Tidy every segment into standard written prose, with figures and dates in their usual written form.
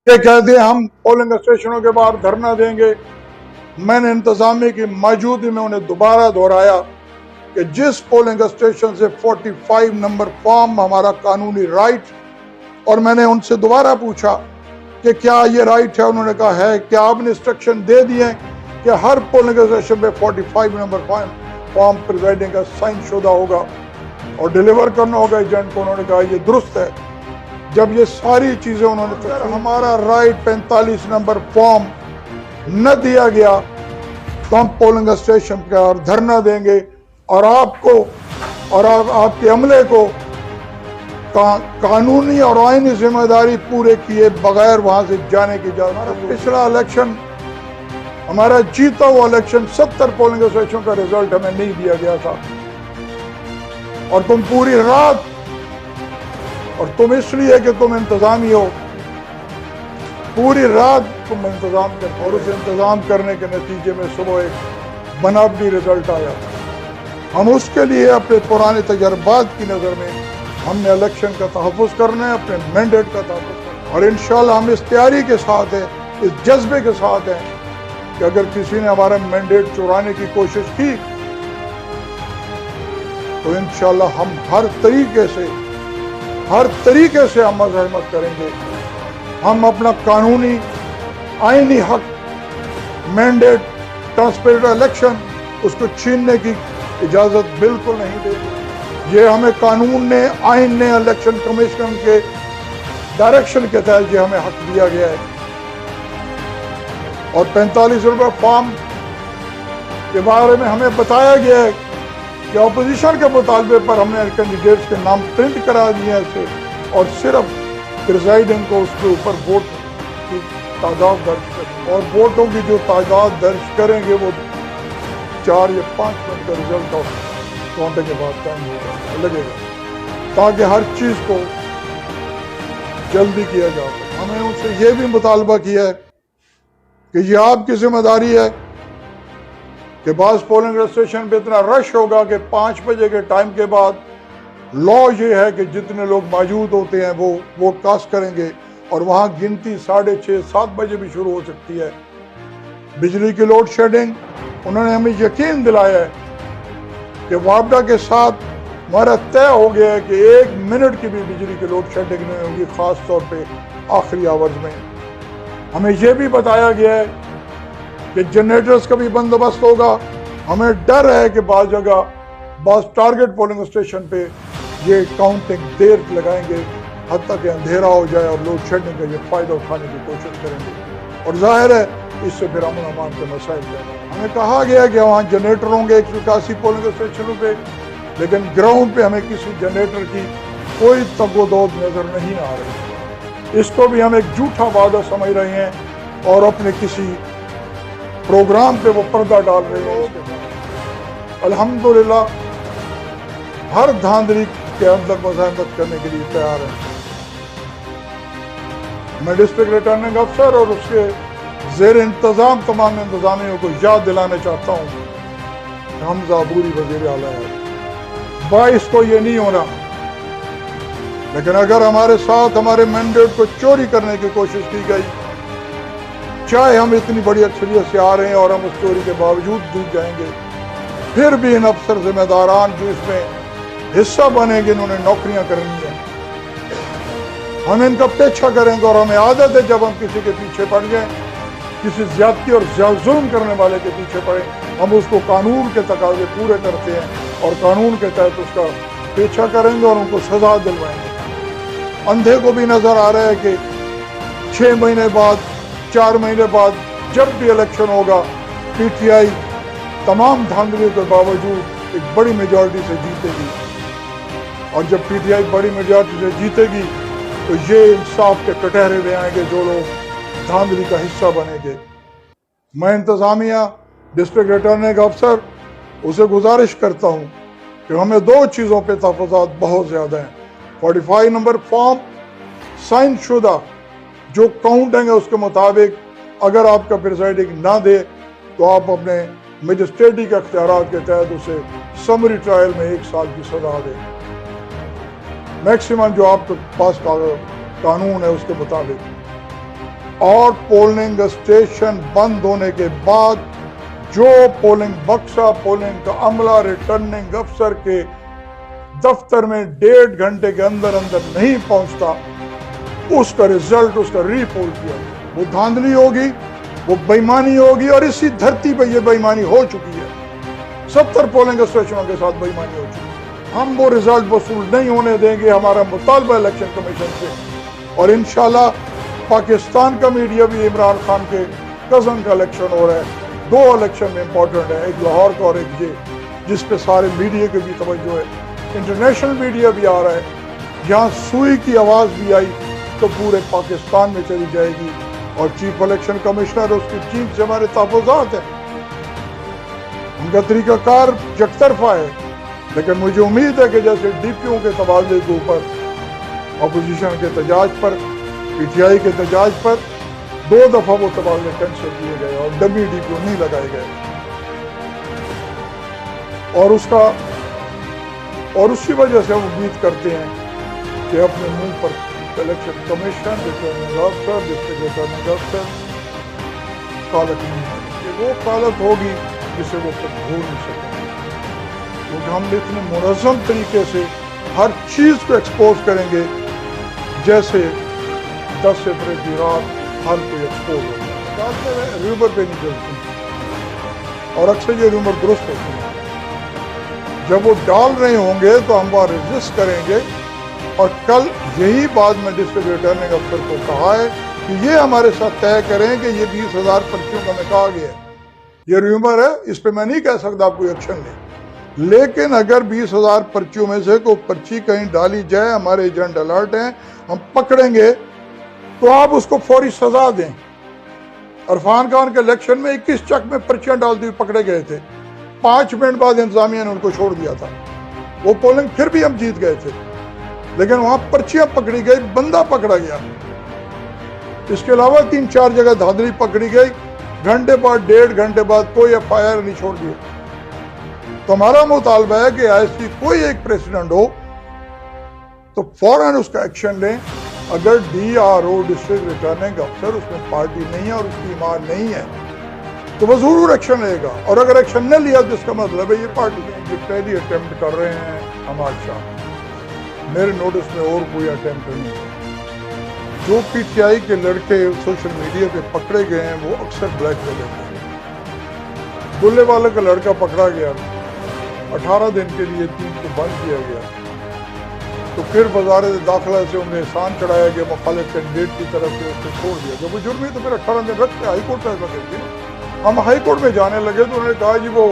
کہ کہتے ہیں ہم پولنگ اسٹیشنوں کے باہر دھرنا دیں گے. میں نے انتظامیہ کی موجودگی میں انہیں دوبارہ دہرایا کہ جس پولنگ اسٹیشن سے 45 نمبر فارم ہمارا قانونی رائٹ، اور میں نے ان سے دوبارہ پوچھا کہ کیا یہ رائٹ ہے. انہوں نے کہا ہے. کیا آپ نے انسٹرکشن دے دیے کہ ہر پولنگ اسٹیشن پہ 45 نمبر فارم پریزائڈنگ کا سائن شدہ ہوگا اور ڈیلیور کرنا ہوگا ایجنٹ کو. انہوں نے کہا یہ درست ہے. جب یہ ساری چیزیں انہوں نے ہمارا رائٹ 45 نمبر فارم نہ دیا گیا تو ہم پولنگ اسٹیشن پر دھرنا دیں گے اور آپ کو اور آپ کے عملے کو قانونی اور آئینی ذمہ داری پورے کیے بغیر وہاں سے جانے کی اجازت. پچھلا الیکشن ہمارا جیتا ہوا الیکشن 70 پولنگ اسٹیشن کا رزلٹ ہمیں نہیں دیا گیا تھا، اور تم پوری رات، اور تم اس لیے کہ تم انتظامی ہو، پوری رات تم انتظام کرتے، اور اس انتظام کرنے کے نتیجے میں صبح ایک بناوٹی رزلٹ آیا. ہم اس کے لیے اپنے پرانے تجربات کی نظر میں ہم نے الیکشن کا تحفظ کرنا ہے، اپنے مینڈیٹ کا تحفظ کرنا ہے، اور انشاءاللہ ہم اس تیاری کے ساتھ ہیں، اس جذبے کے ساتھ ہیں کہ اگر کسی نے ہمارا مینڈیٹ چرانے کی کوشش کی تو انشاءاللہ ہم ہر طریقے سے ہم مزاحمت کریں گے. ہم اپنا قانونی آئینی حق، مینڈیٹ، ٹرانسپیرنٹ الیکشن، اس کو چھیننے کی اجازت بالکل نہیں دیں گے. یہ ہمیں قانون نے، آئین نے، الیکشن کمیشن کے ڈائریکشن کے تحت یہ ہمیں حق دیا گیا ہے. اور 45 روپے فارم کے بارے میں ہمیں بتایا گیا ہے کہ اپوزیشن کے مطالبے پر ہم نے کینڈیڈیٹس کے نام پرنٹ کرا دیے ہیں اسے، اور صرف پریزائڈنگ کو اس کے اوپر ووٹ کی تعداد درج کریں، اور ووٹوں کی جو تعداد درج کریں گے وہ 4 یا 5 منٹ کا رزلٹ آف کاؤنٹنگ کے بعد ٹائم لگے گا، تاکہ ہر چیز کو جلدی کیا جا سکے. ہمیں ان سے یہ بھی مطالبہ کیا ہے کہ یہ آپ کی ذمہ داری ہے کہ بعض پولنگ اسٹیشن پہ اتنا رش ہوگا کہ 5 بجے کے ٹائم کے بعد لا یہ ہے کہ جتنے لوگ موجود ہوتے ہیں وہ ووٹ کاسٹ کریں گے، اور وہاں گنتی 6:30 7 بجے بھی شروع ہو سکتی ہے. بجلی کی لوڈ شیڈنگ، انہوں نے ہمیں یقین دلایا ہے کہ وابڈا کے ساتھ ہمارا طے ہو گیا ہے کہ 1 منٹ کی بھی بجلی کی لوڈ شیڈنگ نہیں ہوگی، خاص طور پہ آخری آورز میں. ہمیں یہ بھی بتایا گیا ہے کہ جنریٹرز کا بھی بندوبست ہوگا. ہمیں ڈر ہے کہ بعض جگہ بعض ٹارگٹ پولنگ اسٹیشن پہ یہ کاؤنٹنگ دیر لگائیں گے، حتیٰ کہ اندھیرا ہو جائے اور لوڈ شیڈنگ کا یہ فائدہ اٹھانے کی کوشش کریں گے، اور ظاہر ہے اس سے پھر امن امان کے مسائل پیدا ہوں. ہمیں کہا گیا کہ وہاں جنریٹر ہوں گے 181 پولنگ اسٹیشنوں پہ، لیکن گراؤنڈ پہ ہمیں کسی جنریٹر کی کوئی تگ و دود نظر نہیں آ رہی. اس کو بھی ہم ایک جھوٹا وعدہ سمجھ رہے ہیں اور اپنے کسی پروگرام پہ وہ پردہ ڈال رہے ہیں. الحمدللہ ہر دھاندلی کے اندر مزاحمت کرنے کے لیے تیار ہیں. میں ڈسٹرکٹ ریٹرننگ افسر اور اس کے زیر انتظام تمام انتظامیوں کو یاد دلانا چاہتا ہوں کہ حمزہ عبوری وزیر اعلیٰ ہے. 22 کو یہ نہیں ہونا، لیکن اگر ہمارے ساتھ ہمارے مینڈیٹ کو چوری کرنے کی کوشش کی گئی، چاہے ہم اتنی بڑی اکثریت سے آ رہے ہیں اور ہم اس چوری کے باوجود جیت جائیں گے، پھر بھی ان افسر ذمہ داران جو اس میں حصہ بنیں گے، انہوں نے نوکریاں کرنی ہیں. ہم ان کا پیچھا کریں گے، اور ہمیں عادت ہے جب ہم کسی کے پیچھے پڑ جائیں، کسی زیادتی اور ظلم کرنے والے کے پیچھے پڑیں، ہم اس کو قانون کے تقاضے پورے کرتے ہیں اور قانون کے تحت اس کا پیچھا کریں گے اور ان کو سزا دلوائیں گے. اندھے کو بھی نظر آ رہا ہے کہ 6 مہینے بعد، 4 مہینے بعد جب بھی الیکشن ہوگا، پی ٹی آئی تمام دھاندلیوں کے باوجود ایک بڑی میجورٹی سے جیتے گی، اور جب پی ٹی آئی بڑی میجورٹی سے جیتے گی تو یہ انصاف کے کٹہرے لے آئیں گے جو لوگ دھاندلی کا حصہ بنیں گے. میں انتظامیہ، ڈسٹرکٹ ریٹرننگ افسر اسے گزارش کرتا ہوں کہ ہمیں 2 چیزوں پہ تحفظات بہت زیادہ ہیں. 45 نمبر فارم سائن شدہ جو کاؤنٹنگ ہے اس کے مطابق اگر آپ کا پریزائڈنگ نہ دے تو آپ اپنے مجسٹریٹی کے اختیارات کے تحت اسے سمری ٹرائل میں 1 سال کی سزا دیں، میکسیمم جو آپ کے پاس قانون ہے اس کے مطابق. اور پولنگ اسٹیشن بند ہونے کے بعد جو پولنگ بکسا پولنگ کا عملہ ریٹرننگ افسر کے دفتر میں 1.5 گھنٹے کے اندر نہیں پہنچتا، اس کا رزلٹ، اس کا ری پول کیا وہ دھاندلی ہوگی، وہ بےایمانی ہوگی، اور اسی دھرتی پہ یہ بےایمانی ہو چکی ہے۔ 70 پولنگ اسٹیشنوں کے ساتھ بےایمانی ہو چکی ہے۔ ہم وہ رزلٹ وصول نہیں ہونے دیں گے، ہمارا مطالبہ الیکشن کمیشن سے، اور انشاءاللہ پاکستان کا میڈیا بھی عمران خان کے کزن کا الیکشن ہو رہا ہے، 2 الیکشن میں امپورٹنٹ ہے، ایک لاہور کا اور ایک یہ، جس پہ سارے میڈیا کی بھی توجہ ہے، انٹرنیشنل میڈیا بھی آ رہا ہے، یہاں سوئی کی آواز بھی آئی تو پورے پاکستان میں چلی جائے گی، اور چیف الیکشن کمشنر اس کی چیف سے ہمارے تحفظات ہیں، ان کا طریقہ کار یکطرفہ ہے، لیکن مجھے امید ہے کہ جیسے ڈی پی او کے تبادلے کے اوپر اپوزیشن کے احتجاج پر، پی ٹی آئی کے احتجاج پر 2 دفعہ وہ تبادلے کینسل کیے گئے اور ڈمی ڈی پی او نہیں لگائے گئے، اور اسی وجہ سے ہم امید کرتے ہیں کہ اپنے منہ پر الیکشن کمیشن، ریٹرننگ افسر، ڈسٹرکٹ ریٹرننگ افسر کالت نہیں ہوگی، کہ وہ کالت ہوگی جسے وہ کبھی بھول نہیں سکیں گے، کیونکہ ہم اتنے منظم طریقے سے ہر چیز کو ایکسپوز کریں گے جیسے 10 اپریل کی رات ہر کوئی ایکسپوز ہوگا، ریومر پہ نہیں چلتی، اور اکثر یہ ریومر درست ہوتی ہے، جب وہ ڈال رہے ہوں گے تو ہم وہ ریزسٹ کریں گے، اور کل یہی بات میں ڈسٹرکٹ ریٹرننگ افسر کو کہا ہے کہ یہ ہمارے ساتھ طے کریں کہ یہ 20,000 پرچیوں کا میں کہا گیا ہے، یہ ریومر ہے، اس پہ میں نہیں کہہ سکتا آپ کوئی ایکشن لیں، لیکن اگر 20,000 پرچیوں میں سے کوئی پرچی کہیں ڈالی جائے، ہمارے ایجنٹ الرٹ ہیں، ہم پکڑیں گے تو آپ اس کو فوری سزا دیں۔ عرفان خان کے الیکشن میں 21 چک میں پرچیاں ڈالتے ہوئے پکڑے گئے تھے، 5 منٹ بعد انتظامیہ نے ان کو چھوڑ دیا تھا، وہ پولنگ پھر بھی ہم جیت گئے تھے، لیکن وہاں پرچیاں پکڑی گئی، بندہ پکڑا گیا، اس کے علاوہ 3-4 جگہ دھاندلی پکڑی گئی، گھنٹے بعد 1.5 گھنٹے بعد کوئی ایف آئی آر نہیں چھوڑ دیا۔ تو ہمارا مطالبہ ہے کہ ایسی کوئی ایک پریسیڈنٹ ہو تو فوراً اس کا ایکشن لیں، اگر D R O district returning افسر اس میں پارٹی نہیں ہے اور اس کی ایمان نہیں ہے تو وہ ضرور ایکشن لے گا، اور اگر ایکشن نہ لیا تو اس کا مطلب ہے یہ پارٹی جو پہلی اٹیمپٹ کر رہے ہیں حماد شاہ، میرے نوٹس میں اور کوئی اٹیمپٹ نہیں ہے۔ جو پی ٹی آئی کے لڑکے سوشل میڈیا پہ پکڑے گئے ہیں وہ اکثر بلیک میل ہیں، دلے والے کا لڑکا پکڑا گیا، 18 دن کے لیے ٹیم کو بند کیا گیا، تو پھر وزارت داخلہ سے انہیں احسان چڑھایا گیا مخالف کینڈیڈیٹ کی طرف سے، اس کو چھوڑ دیا، جب وہ جرمی تو پھر 18 دن رکھتے ہائی کورٹ فیصلہ کرتی ہے۔ ہم ہائی کورٹ میں جانے لگے تو انہوں نے کہا جی وہ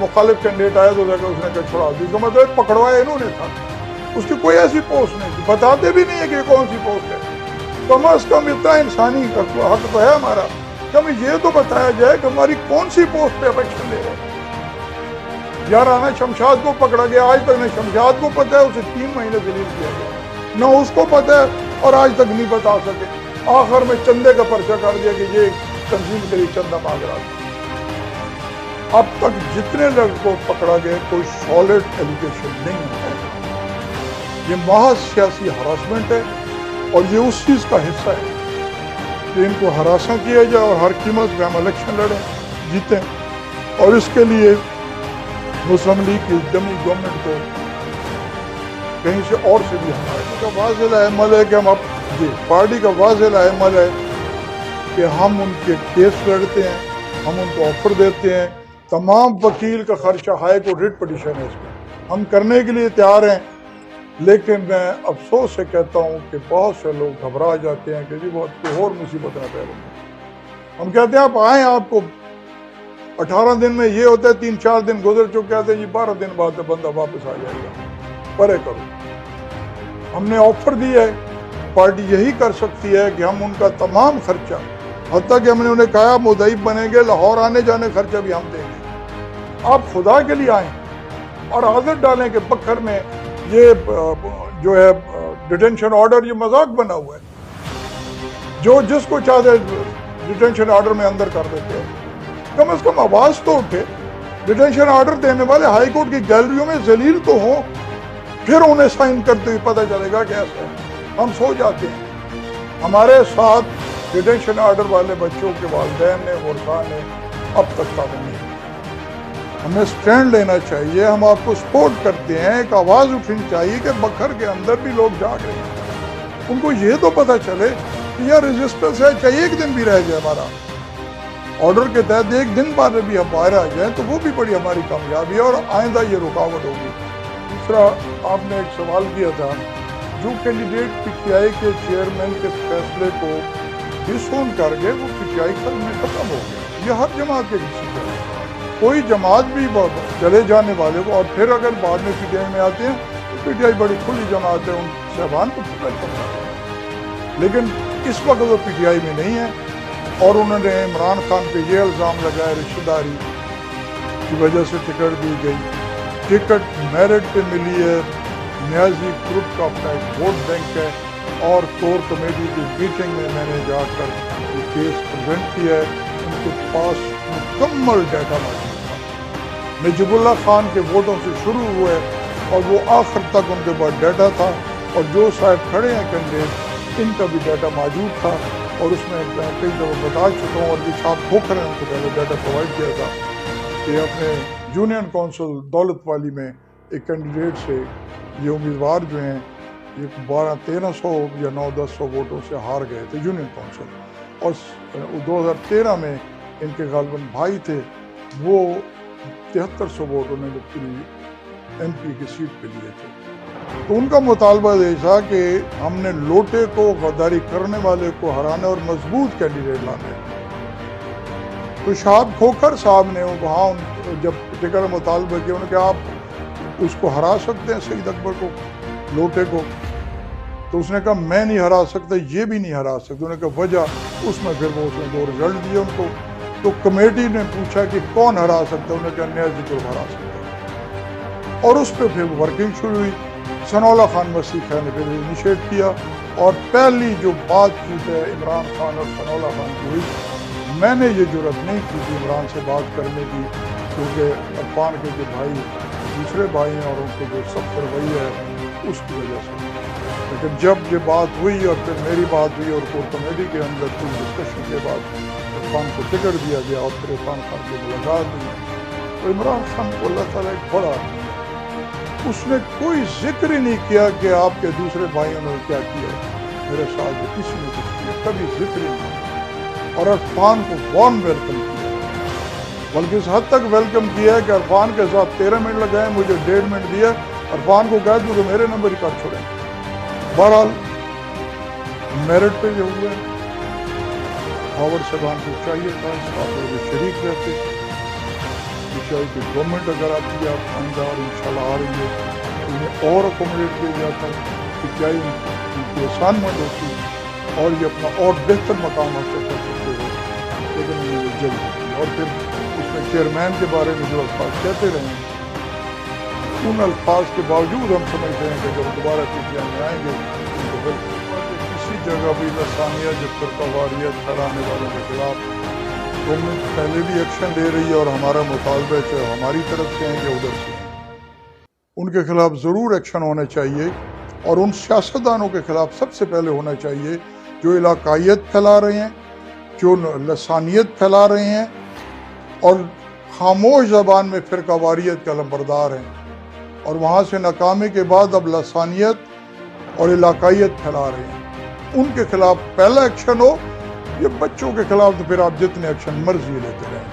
مخالف کینڈیڈیٹ آیا تو اس نے کہا چھوڑا دی، تو مطلب پکڑوایا انہوں نے تھا، اس کی کوئی ایسی پوسٹ نہیں تھی، بتاتے بھی نہیں ہے کہ کون سی پوسٹ ہے، کم از کم اتنا انسانی حق تو ہے ہمارا کہ ہمیں یہ تو بتایا جائے کہ ہماری کون سی پوسٹ پہ الیکشن لے رہے ہیں۔ یار آنا شمشاد کو پکڑا گیا، آج تک نہ شمشاد کو پتہ ہے، اسے 3 مہینے ذلیل کیا گیا، نہ اس کو پتہ ہے اور آج تک نہیں بتا سکے، آخر میں چندے کا پرچہ کر دیا کہ یہ تنظیم کے لیے چندہ مانگ رہا تھا۔ اب تک جتنے لڑکوں کو پکڑا گیا کوئی سالڈ ایلیگیشن نہیں ہے، یہ محض سیاسی ہراسمنٹ ہے، اور یہ اس چیز کا حصہ ہے کہ ان کو ہراساں کیا جائے اور ہر قیمت پہ ہم الیکشن لڑیں جیتیں، اور اس کے لیے مسلم لیگ کی ڈمی گورنمنٹ کو کہیں سے اور سے بھی ہمارے کا واضح عمل ہے کہ ہم پارٹی کا واضح عمل ہے کہ ہم ان کے کیس لڑتے ہیں، ہم ان کو آفر دیتے ہیں، تمام وکیل کا خرچہ ہائی کورٹ ریٹ پٹیشن ہے اس میں ہم کرنے کے لیے تیار ہیں، لیکن میں افسوس سے کہتا ہوں کہ بہت سے لوگ گھبرا جاتے ہیں کہ جی بہت کوئی اور مصیبت نہ پیدا ہو۔ ہم کہتے ہیں آپ آئیں، آپ کو 18 دن میں یہ ہوتا ہے، 3-4 دن گزر چکے کہتے ہیں جی 12 دن بعد بندہ واپس آ جائے گا، پرے کرو۔ ہم نے آفر دی ہے، پارٹی یہی کر سکتی ہے کہ ہم ان کا تمام خرچہ، حتیٰ کہ ہم نے انہیں کہا مدعی بنیں گے، لاہور آنے جانے خرچہ بھی ہم دیں گے، آپ خدا کے لیے آئیں اور عادت ڈالیں کہ بکھر میں یہ جو ہے ڈیٹینشن آرڈر یہ مذاق بنا ہوا ہے، جو جس کو چاہتے ڈیٹینشن آرڈر میں اندر کر دیتے ہیں، کم از کم آواز تو اٹھے، ڈیٹینشن آرڈر دینے والے ہائی کورٹ کی گیلریوں میں ذلیل تو ہوں، پھر انہیں سائن کرتے ہوئے پتہ چلے گا کہ ایسا ہے۔ ہم سو جاتے ہیں، ہمارے ساتھ ڈیٹینشن آرڈر والے بچوں کے والدین نے ورثاء نے اب تک تعلیم نہیں. ہمیں سٹینڈ لینا چاہیے, ہم آپ کو سپورٹ کرتے ہیں, ایک آواز اٹھنی چاہیے کہ بکھر کے اندر بھی لوگ جاگ رہے ہیں. ان کو یہ تو پتہ چلے کہ یہ ریزسٹنس ہے, چاہیے ایک دن بھی رہ جائے ہمارا آرڈر کے تحت, ایک دن بعد بھی ہم باہر آ جائیں تو وہ بھی بڑی ہماری کامیابی ہے اور آئندہ یہ رکاوٹ ہوگی. دوسرا آپ نے ایک سوال کیا تھا, جو کینڈیڈیٹ پی ٹی آئی کے چیئرمین کے فیصلے کو ڈس اون کر گئے وہ پی ٹی آئی کل میں ختم ہو گیا. یہ ہر جماعت کے ڈیسیژن ہے, کوئی جماعت بھی چلے جانے والے کو اور پھر اگر بعد میں پی ٹی آئی میں آتے ہیں تو پی ٹی آئی بڑی کھلی جماعت ہے, ان صاحبان کو پکڑ کرنا ہے. لیکن اس وقت وہ پی ٹی آئی میں نہیں ہے اور انہوں نے عمران خان پہ یہ الزام لگایا رشتہ داری کی وجہ سے ٹکٹ دی گئی. ٹکٹ میرٹ پہ ملی ہے, نیازی گروپ کا اپنا ایک ووٹ بینک ہے اور کور کمیٹی کی میٹنگ میں نے جا کر یہ کیس پریزنٹ کیا ہے. ان کے پاس مکمل ڈیٹا موجود تھا, نجیب اللہ خان کے ووٹوں سے شروع ہوئے اور وہ آخر تک ان کے پاس ڈیٹا تھا, اور جو صاحب کھڑے ہیں کینڈیڈیٹ ان کا بھی ڈیٹا موجود تھا. اور اس میں کئی دفعہ بتا چکا ہوں, اور یہ صاحب کھوکھر ہیں, ان کو پہلے ڈیٹا پرووائڈ کیا تھا کہ اپنے یونین کونسل دولت والی میں ایک کینڈیڈیٹ سے یہ امیدوار جو ہیں یہ 1200-1300 یا 900-1000 ووٹوں سے ہار گئے تھے یونین کونسل, اور 2013 میں ان کے غالباً بھائی تھے, وہ 7300 ووٹ انہوں نے پوری ایم پی کی سیٹ پہ لیے تھے. تو ان کا مطالبہ یہ تھا کہ ہم نے لوٹے کو, غداری کرنے والے کو ہرانے اور مضبوط کینڈیڈیٹ لانے. تو شہاب کھوکھر صاحب نے وہاں جب ٹکٹ مطالبہ کیا, انہوں نے کہا آپ اس کو ہرا سکتے ہیں سعید اکبر کو, لوٹے کو؟ تو اس نے کہا میں نہیں ہرا سکتا, یہ بھی نہیں ہرا سکتے. انہوں نے کہا وجہ, اس میں پھر وہ اس نے 2 رزلٹ دیے ان کو. تو کمیٹی نے پوچھا کہ کون ہرا سکتا ہے, انہوں نے کہا نیازی گروپ ہرا سکتا ہے, اور اس پہ پھر ورکنگ شروع ہوئی. ثناء اللہ خان مسیح خان نے پھر انیشیٹ کیا, اور پہلی جو بات چیت ہے عمران خان اور ثناء اللہ خان کی ہوئی. میں نے یہ جرأت نہیں کی تھی عمران سے بات کرنے کی, کیونکہ عرفان کے جو بھائی دوسرے بھائی ہیں اور ان کے جو سخت رویہ ہے اس کی وجہ سے. لیکن جب یہ بات ہوئی اور پھر میری بات ہوئی اور کور کمیٹی کے اندر کچھ ڈسکشن کے بعد عرفان کو ٹکٹ دیا گیا اور پھر عرفان خان کی ملاقات ہوئی, تو عمران خان کو اللہ تعالیٰ ایک بڑا, اس نے کوئی ذکر ہی نہیں کیا کہ آپ کے دوسرے بھائیوں نے کیا کیا میرے ساتھ, جو کسی نے کچھ کیا کبھی ذکر ہی نہیں. اور عرفان کو وارم ویلکم کیا, بلکہ اس حد تک ویلکم کیا ہے کہ عرفان کے ساتھ 13 منٹ لگائے, مجھے 1.5 منٹ دیا. عرفان کو کہا تو میرے نمبر ہی کر چھوڑیں. بہرحال میرٹ پہ جو ہوئے, ہاورڈ صاحبان کو چاہیے تھا آپ لوگ شریک رہتے. چاہیے کہ گورنمنٹ اگر آتی ہے آپ آئندہ اور انشاءاللہ آ رہی ہے, انہیں اور اکوموڈیٹ کیا جاتا ہے کہ کیا ان کی اسائنمنٹ ہوتی اور یہ اپنا اور بہتر مقام حاصل کر سکتے ہو. لیکن یہ جلد ہوتی ہے. اور پھر اس میں چیئرمین کے بارے میں جو الفاظ کہتے رہے, ان الفاظ کے باوجود ہم سمجھتے ہیں کہ جب دوبارہ پی ٹی آئی میں آئیں گے ان کو کسی جگہ بھی لسانیہ جو فرقہ واریت پھیلانے والوں کے خلاف گورنمنٹ پہلے بھی ایکشن لے رہی ہے, اور ہمارا مطالبہ چاہے ہماری طرف سے ہیں یا ادھر سے, ان کے خلاف ضرور ایکشن ہونا چاہیے. اور ان سیاستدانوں کے خلاف سب سے پہلے ہونا چاہیے جو علاقائیت پھیلا رہے ہیں, جو لسانیت پھیلا رہے ہیں اور خاموش زبان میں فرقہ واریت کے علمبردار ہیں, اور وہاں سے ناکامی کے بعد اب لسانیت اور علاقائیت پھیلا رہے ہیں. ان کے خلاف پہلا ایکشن ہو. یہ بچوں کے خلاف تو پھر آپ جتنے ایکشن مرضی لیتے رہیں.